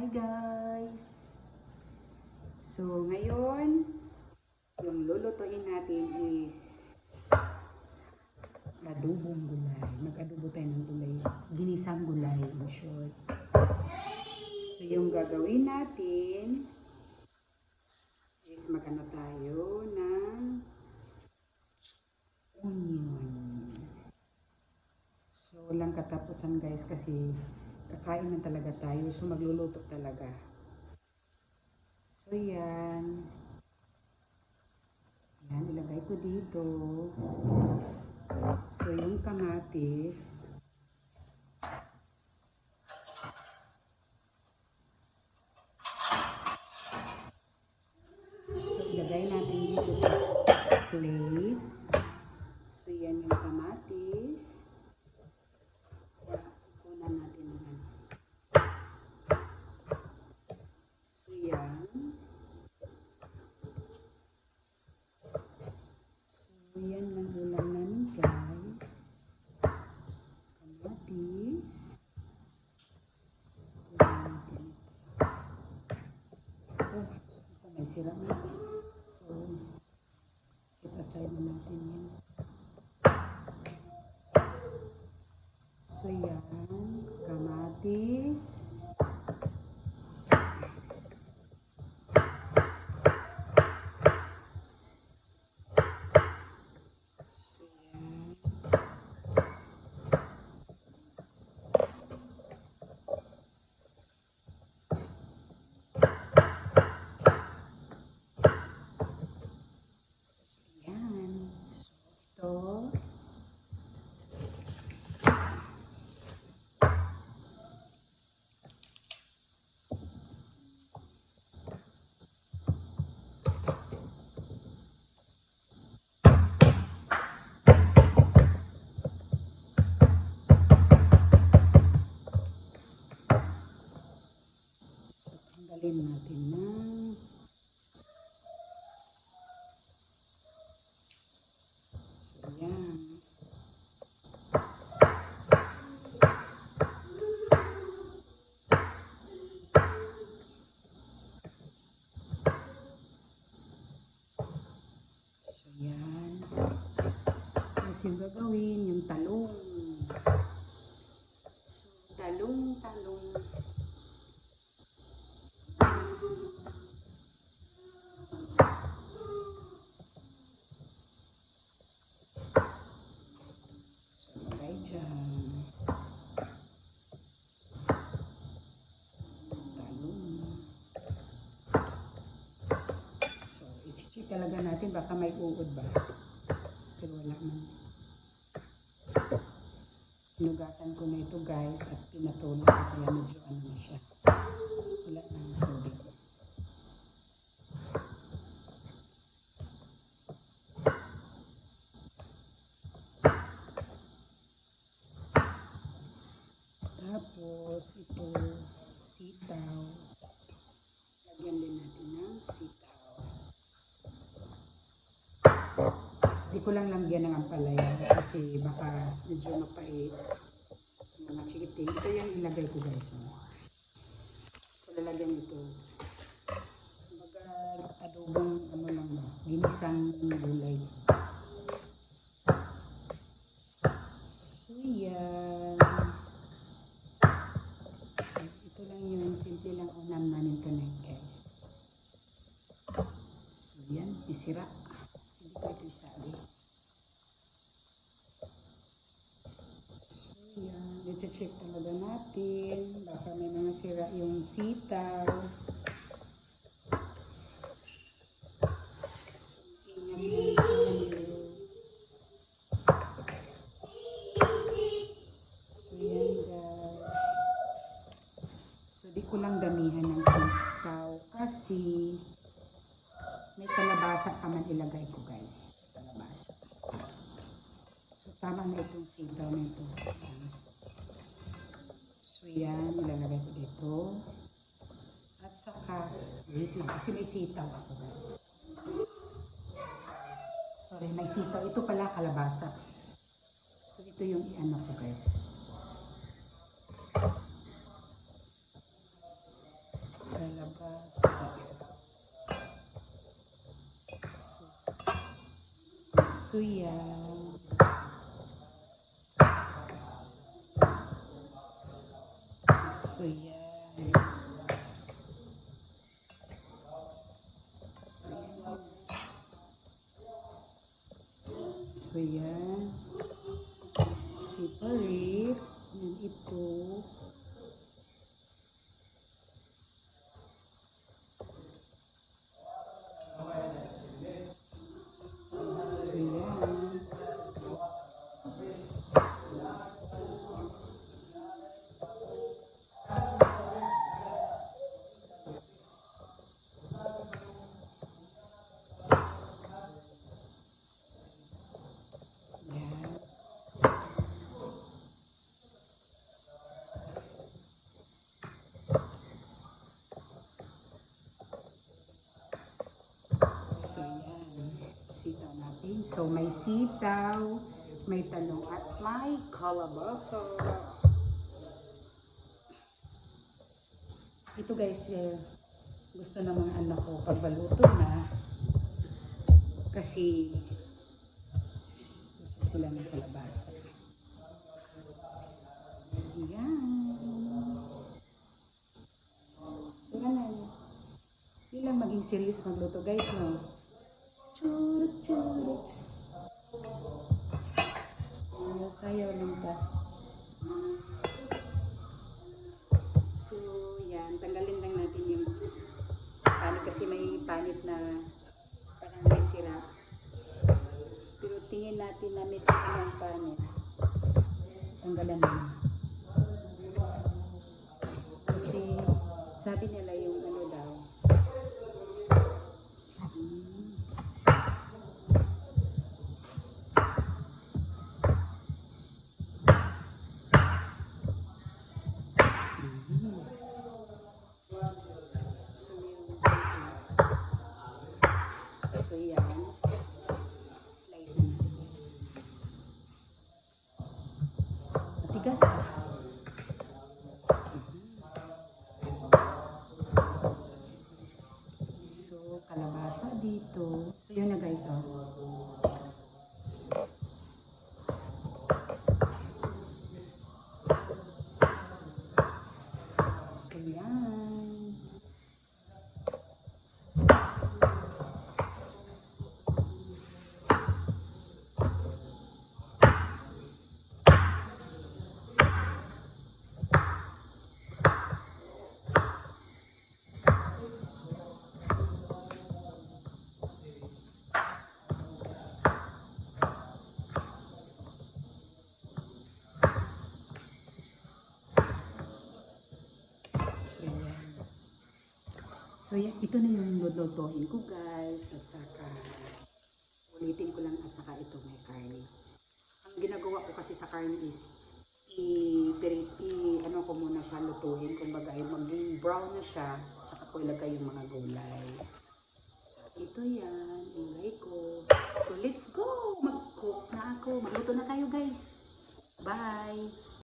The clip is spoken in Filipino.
guys! So ngayon, yung lulutuin natin is adobong gulay. Mag-adobo tayo ng gulay. Ginisang gulay in short. So yung gagawin natin is magano tayo ng onion. So walang katapusan guys kasi kakain na talaga tayo. So magluluto talaga. So yan. Yan, ilagay ko dito. So yung kamatis. So ilagay natin dito sa plate. So yan yung kamatis. Kunan natin naman. So yan. So yan ang ulam namin guys. Kamatis. Oh, ito may sira na. So set aside na natin yan. So yan, kamatis. So yan. Yan. So ito. Tanggalin natin ng so yan. So yan. Tapos yung gagawin, yung talong. So talong. Talaga natin baka may uod ba, pero wala man. Hinugasan ko na ito guys at pinatulog ko kaya medyo ano na siya, wala nang tubig. Tapos ito sitaw, lagyan din natin ng sitaw. Hindi ko lang lagyan ng ampalaya kasi baka medyo mapait. Mga chikiting. Ito yung ilagay ko guys. So lalagyan ito. Kumbaga adobong ano lang ba. Ginisang gulay. So yan. So, ito lang yun. Simple lang unam namin tonight guys. So yan. Isira. So hindi ko ito isabi. Yan, i-check talaga natin. Baka may mga sira yung sitaw. So, ingat lang tayo. So, yan guys. So, di ko lang damihan ng sitaw kasi may kalabasa pa man ilagay ko guys. Kalabasa. So, tama na itong sitaw na ito. So, yan. Ilalagay ko dito. At saka, waiting. Kasi may sitaw ako, guys. Sorry, may sitaw. Ito pala, kalabasa. So, ito yung i-ano ko, guys. kalabasa. So yan. So yan. So yan. Separate. Yan ito. So yan. Yan. So yan. Sitaw natin. So may sitaw, may talong at may kalabasa. Ito guys, gusto ng mga anak ko pagbaluto na kasi gusto sila ng kalabasa. So yan. So yan. Hindi lang maging serious magluto guys, no? Churut, churut. Sayaw-sayaw lang ta. So, yan. Tanggalin lang natin yung panit kasi may panit na parang may sira. Pero tingin natin na may sira ng panit. Tanggalan lang. Kasi sabi nila yung ano daw. So yan, slice na natin. Matigas ah. So kalabasa dito. So yun na guys oh. So yan. So, ito na yung lulutuin ko guys. At saka, ulitin ko lang at saka ito may karne. Ang ginagawa ko kasi sa karne is, ano ko muna siya lutuin. Kumbaga, maging brown na siya. Saka ko ilagay yung mga gulay. So, ito yan. Ilagay ko. So, let's go! Mag-cook na ako. Magluto na kayo guys. Bye!